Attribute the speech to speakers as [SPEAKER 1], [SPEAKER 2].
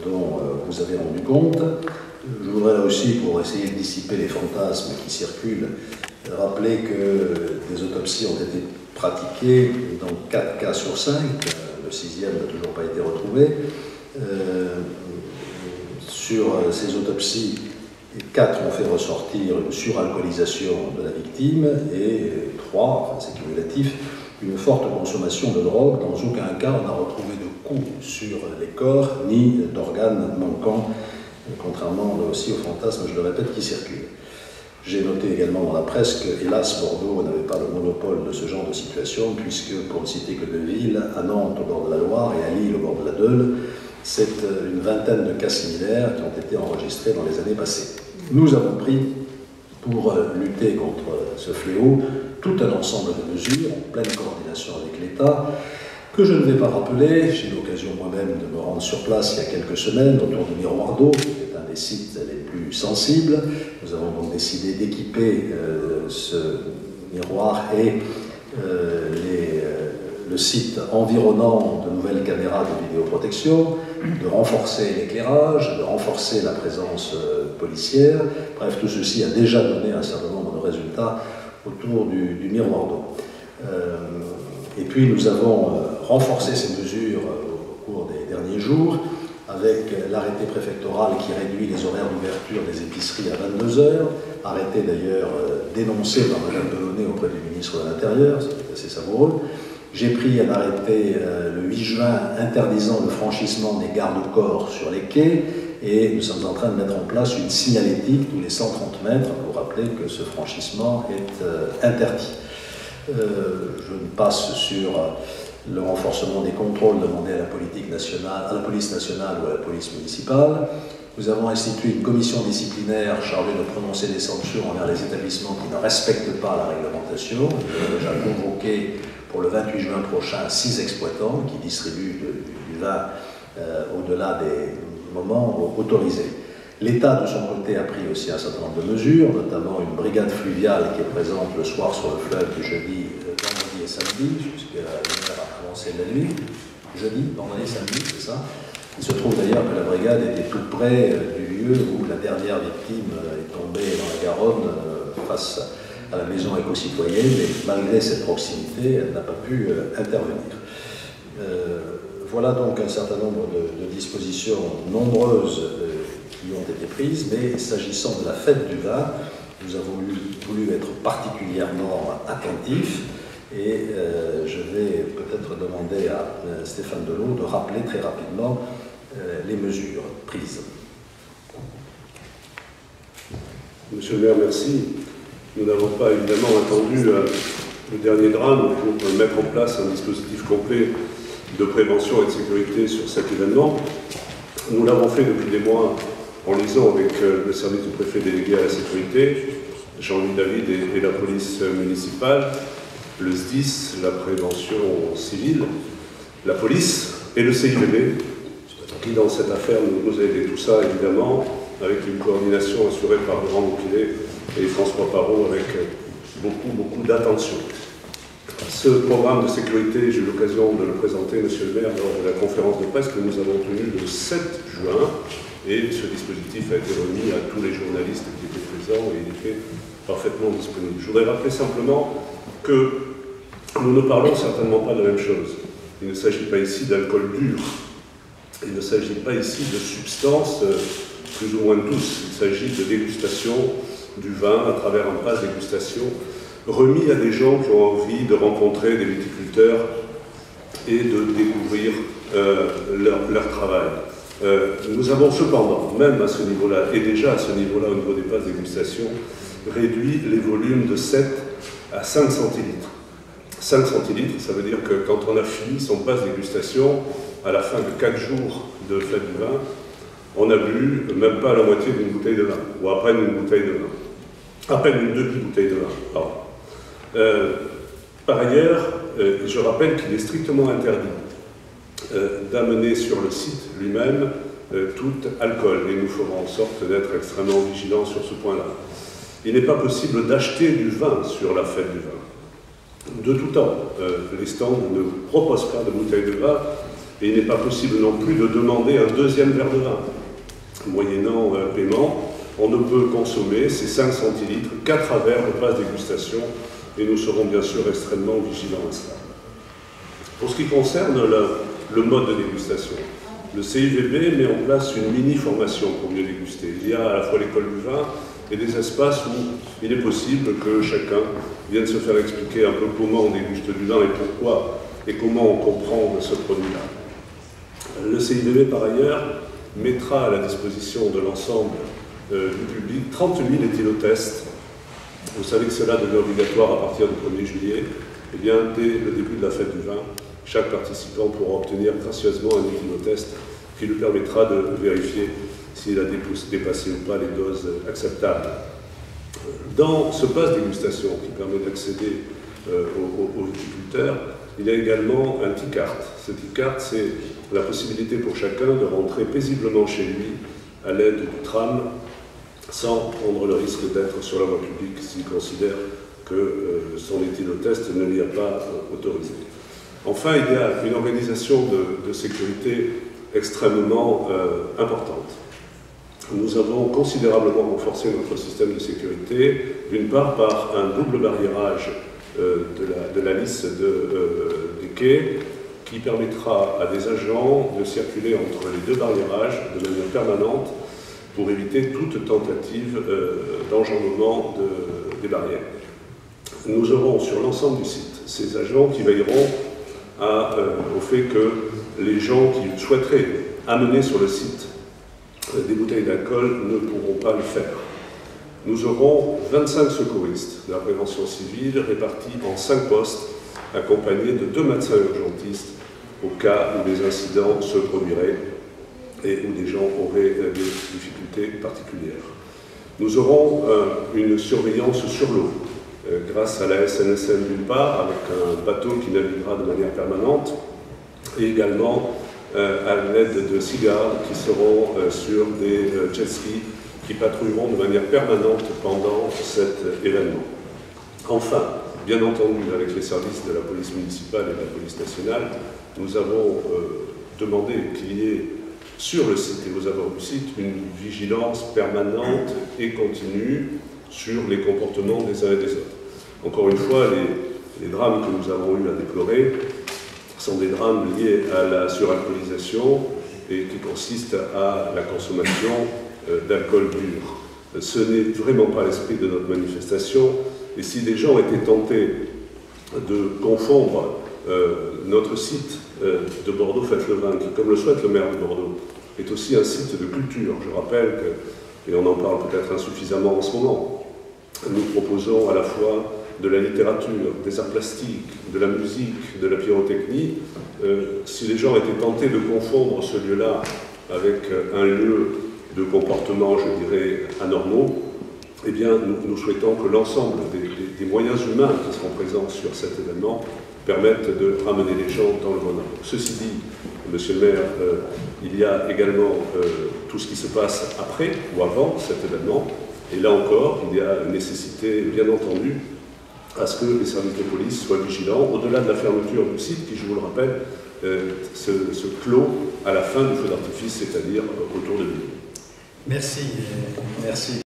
[SPEAKER 1] dont vous avez rendu compte. Je voudrais là aussi, pour essayer de dissiper les fantasmes qui circulent, rappeler que des autopsies ont été pratiquées dans 4 cas sur 5, le 6e n'a toujours pas été retrouvé. Sur ces autopsies, 4 ont fait ressortir une suralcoolisation de la victime et 3, enfin c'est cumulatif, une forte consommation de drogue. Dans aucun cas on n'a retrouvé de coups sur les corps ni d'organes manquants, contrairement là aussi aux fantasmes, je le répète, qui circulent. J'ai noté également dans la presse que, hélas, Bordeaux n'avait pas le monopole de ce genre de situation, puisque, pour ne citer que 2 villes, à Nantes au bord de la Loire et à Lille au bord de la Deule, c'est une vingtaine de cas similaires qui ont été enregistrés dans les années passées. Nous avons pris, pour lutter contre ce fléau, tout un ensemble de mesures en pleine coordination avec l'État, que je ne vais pas rappeler. J'ai eu l'occasion moi-même de me rendre sur place il y a quelques semaines autour du Miroir d'eau, qui est un des sites les plus sensibles. Nous avons donc décidé d'équiper ce miroir et le site environnant de nouvelles caméras de vidéoprotection, de renforcer l'éclairage, de renforcer la présence policière. Bref, tout ceci a déjà donné un certain nombre de résultats autour du Miroir d'eau. Et puis nous avons renforcé ces mesures au cours des derniers jours avec l'arrêté préfectoral qui réduit les horaires d'ouverture des épiceries à 22 heures, arrêté d'ailleurs dénoncé par Mme Delaunay auprès du ministre de l'Intérieur, c'est assez savoureux. J'ai pris un arrêté le 8 juin interdisant le franchissement des garde-corps sur les quais et nous sommes en train de mettre en place une signalétique tous les 130 mètres pour rappeler que ce franchissement est interdit. Je passe sur le renforcement des contrôles demandés à la police nationale ou à la police municipale. Nous avons institué une commission disciplinaire chargée de prononcer des sanctions envers les établissements qui ne respectent pas la réglementation. Nous avons déjà convoqué pour le 28 juin prochain 6 exploitants qui distribuent du vin au-delà des moments autorisés. L'État, de son côté, a pris aussi un certain nombre de mesures, notamment une brigade fluviale qui est présente le soir sur le fleuve du jeudi, vendredi et samedi, jusqu'à l'heure avancée de la nuit. Jeudi, vendredi, samedi, c'est ça. Il se trouve d'ailleurs que la brigade était tout près du lieu où la dernière victime est tombée dans la Garonne face à la maison éco-citoyenne, mais malgré cette proximité, elle n'a pas pu intervenir. Voilà donc un certain nombre de dispositions nombreuses qui ont été prises, mais s'agissant de la fête du vin, nous avons voulu être particulièrement attentifs et je vais peut-être demander à Stéphane Delot de rappeler très rapidement les mesures prises.
[SPEAKER 2] Monsieur le maire, merci. Nous n'avons pas évidemment attendu le dernier drame pour mettre en place un dispositif complet de prévention et de sécurité sur cet événement. Nous l'avons fait depuis des mois en liaison avec le service du préfet délégué à la sécurité, Jean-Louis David et la police municipale, le SDIS, la prévention civile, la police et le CIVB, qui dans cette affaire nous a aidé. Tout ça évidemment avec une coordination assurée par Laurent Bouquinet et François Parot avec beaucoup d'attention. Ce programme de sécurité, j'ai eu l'occasion de le présenter, monsieur le maire, lors de la conférence de presse que nous avons tenue le 7 juin, et ce dispositif a été remis à tous les journalistes qui étaient présents et il était parfaitement disponible. Je voudrais rappeler simplement que nous ne parlons certainement pas de la même chose. Il ne s'agit pas ici d'alcool dur, il ne s'agit pas ici de substances plus ou moins douces, il s'agit de dégustation du vin à travers un pass dégustation remis à des gens qui ont envie de rencontrer des viticulteurs et de découvrir leur travail. Nous avons cependant, même à ce niveau-là, et déjà à ce niveau-là, au niveau des passes dégustation, réduit les volumes de 7 à 5 centilitres. 5 centilitres, ça veut dire que quand on a fini son passe dégustation, à la fin de 4 jours de fête du vin, on a bu même pas la moitié d'une bouteille de vin, ou à peine une bouteille de vin. À peine une demi-bouteille de vin, pardon. Par ailleurs, je rappelle qu'il est strictement interdit d'amener sur le site lui-même tout alcool, et nous ferons en sorte d'être extrêmement vigilants sur ce point-là. Il n'est pas possible d'acheter du vin sur la fête du vin. De tout temps, les stands ne proposent pas de bouteilles de vin, Et il n'est pas possible non plus de demander un deuxième verre de vin. Moyennant paiement, on ne peut consommer ces 5 centilitres qu'à travers le pass dégustation, et nous serons bien sûr extrêmement vigilants à cela. Pour ce qui concerne le mode de dégustation, le CIVB met en place une mini-formation pour mieux déguster. Il y a à la fois l'école du vin et des espaces où il est possible que chacun vienne se faire expliquer un peu comment on déguste du vin et pourquoi et comment on comprend ce produit-là. Le CIVB, par ailleurs, mettra à la disposition de l'ensemble du public 30 000 éthylotests. Vous savez que cela devient obligatoire à partir du 1er juillet. Eh bien, dès le début de la fête du vin, chaque participant pourra obtenir gracieusement un éthylotest qui lui permettra de vérifier s'il a dépassé ou pas les doses acceptables. Dans ce pass dégustation qui permet d'accéder aux viticulteurs, il y a également un T-cart. Ce T-cart, c'est la possibilité pour chacun de rentrer paisiblement chez lui à l'aide du tram sans prendre le risque d'être sur la voie publique s'il considère que son éthylotest ne l'y a pas autorisé. Enfin, il y a une organisation de sécurité extrêmement importante. Nous avons considérablement renforcé notre système de sécurité, d'une part par un double barriérage de la lisse des quais, qui permettra à des agents de circuler entre les deux barriérages de manière permanente pour éviter toute tentative d'enjambement des barrières. Nous aurons sur l'ensemble du site ces agents qui veilleront au fait que les gens qui souhaiteraient amener sur le site des bouteilles d'alcool ne pourront pas le faire. Nous aurons 25 secouristes de la prévention civile répartis en 5 postes, accompagnés de 2 médecins urgentistes au cas où des incidents se produiraient et où des gens auraient des difficultés particulières. Nous aurons une surveillance sur l'eau, grâce à la SNSM d'une part, avec un bateau qui naviguera de manière permanente, et également à l'aide de cigares qui seront sur des jet skis qui patrouilleront de manière permanente pendant cet événement. Enfin, bien entendu, avec les services de la police municipale et de la police nationale, nous avons demandé qu'il y ait sur le site et aux abords du site une vigilance permanente et continue sur les comportements des uns et des autres. Encore une fois, les drames que nous avons eu à déplorer sont des drames liés à la suralcoolisation et qui consistent à la consommation d'alcool dur. Ce n'est vraiment pas l'esprit de notre manifestation, et si des gens étaient tentés de confondre notre site de Bordeaux Fête le Vin, qui, comme le souhaite le maire de Bordeaux, est aussi un site de culture. Je rappelle que, et on en parle peut-être insuffisamment en ce moment, nous proposons à la fois de la littérature, des arts plastiques, de la musique, de la pyrotechnie. Si les gens étaient tentés de confondre ce lieu-là avec un lieu de comportement, je dirais, anormaux, eh bien, nous souhaitons que l'ensemble des moyens humains qui seront présents sur cet événement permettent de ramener les gens dans le bon ordre. Ceci dit, Monsieur le maire, il y a également tout ce qui se passe après ou avant cet événement. Et là encore, il y a une nécessité, bien entendu, à ce que les services de police soient vigilants, au-delà de la fermeture du site, qui, je vous le rappelle, se clôt à la fin du feu d'artifice, c'est-à-dire autour de minuit.
[SPEAKER 1] Merci